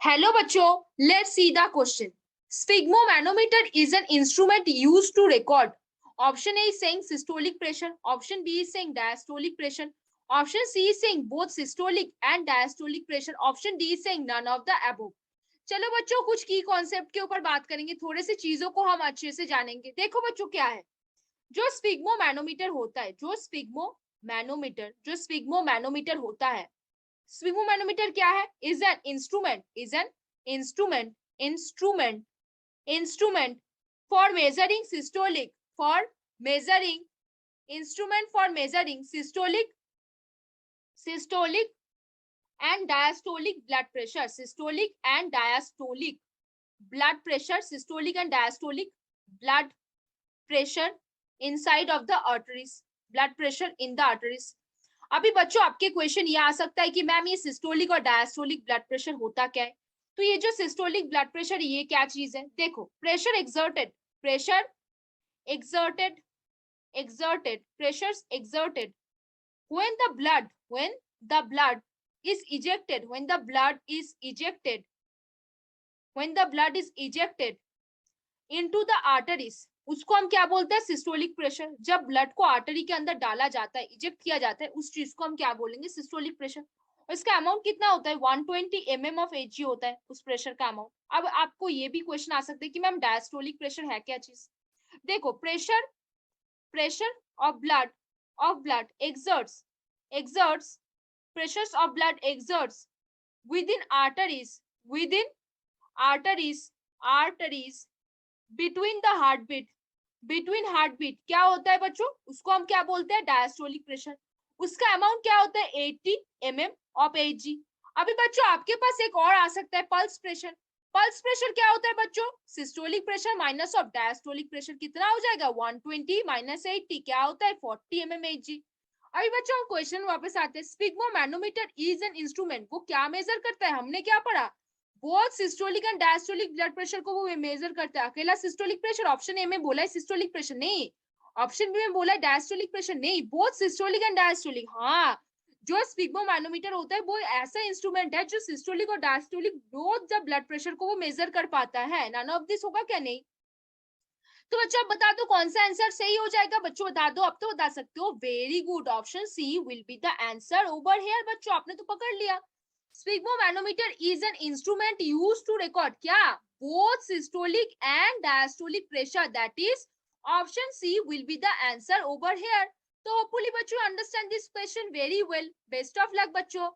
Hello बच्चों, let's see the question. Sphygmomanometer is an instrument used to record. Option A is saying systolic pressure. Option B is saying diastolic pressure. Option C is saying both systolic and diastolic pressure. Option D is saying none of the above. चलो बच्चों कुछ की concept के ऊपर बात करेंगे, थोड़े से चीजों को हम अच्छे से जानेंगे। देखो बच्चों क्या है, जो स्फिग्मोमैनोमीटर होता है, जो स्फिग्मोमैनोमीटर होता है, स्फिग्मोमैनोमीटर क्या है? Is an instrument for measuring systolic systolic and diastolic blood pressure, inside of the arteries, blood pressure in the arteries. अभी बच्चों आपके क्वेश्चन ये आ सकता है कि मैम ये सिस्टोलिक और डायस्टोलिक ब्लड प्रेशर होता क्या है? तो ये जो सिस्टोलिक ब्लड प्रेशर ये क्या चीज है? देखो, pressure exerted when the blood is ejected into the arteries, उसको हम क्या बोलते हैं? Systolic pressure. जब ब्लड को आर्टरी के अंदर डाला जाता है, इजेक्ट किया जाता है, उस चीज को हम क्या बोलेंगे? Systolic pressure. और इसका अमाउंट कितना होता है? 120 mm ऑफ Hg होता है उस प्रेशर का अमाउंट। अब आपको ये भी क्वेश्चन आ सकता है कि मैम डायस्टोलिक प्रेशर है क्या चीज? देखो, pressure of blood exerts pressures of blood exerts within arteries between heartbeat क्या होता है बच्चों? उसको हम क्या बोलते हैं? Diastolic pressure. उसका अमाउंट क्या होता है? 80 mm ऑफ Hg। अभी बच्चों आपके पास एक और आ सकता है, पल्स प्रेशर क्या होता है बच्चों? Systolic pressure minus of diastolic pressure, कितना हो जाएगा? 120 माइनस 80 क्या होता है? 40 mm Hg। अभी बच्चों हम क्वेश्चन वापस आते हैं। स्फिग्मोमैनोमीटर इज एन इंस्ट्रूमेंट, वो क्या मेजर करता है? हमने क्या पढ़ा? Both systolic and diastolic blood pressure को वो मेजर करता है। अकेला सिस्टोलिक प्रेशर, ऑप्शन ए में बोला है सिस्टोलिक प्रेशर नहीं, ऑप्शन बी में बोला है डायस्टोलिक प्रेशर नहीं, बोथ सिस्टोलिक एंड डायस्टोलिक। हाँ, जो स्फिग्मोमैनोमीटर होता है वो ऐसा इंस्ट्रूमेंट है जो सिस्टोलिक और diastolic both the blood pressure को वो मेजर कर पाता है। नन ऑफ दिस होगा क्या? नहीं। तो बच्चों अब बता दो कौन सा आंसर सही हो जाएगा? बच्चों बता दो, अब तो बता सकते हो। Very good, option C will be the answer over here. बच्चों आपने तो पकड़ लिया। Sphygmomanometer is an instrument used to record क्या? Both systolic and diastolic pressure, that is option C will be the answer over here. तो hopefully बच्चों understand this question very well. Best of luck बच्चों।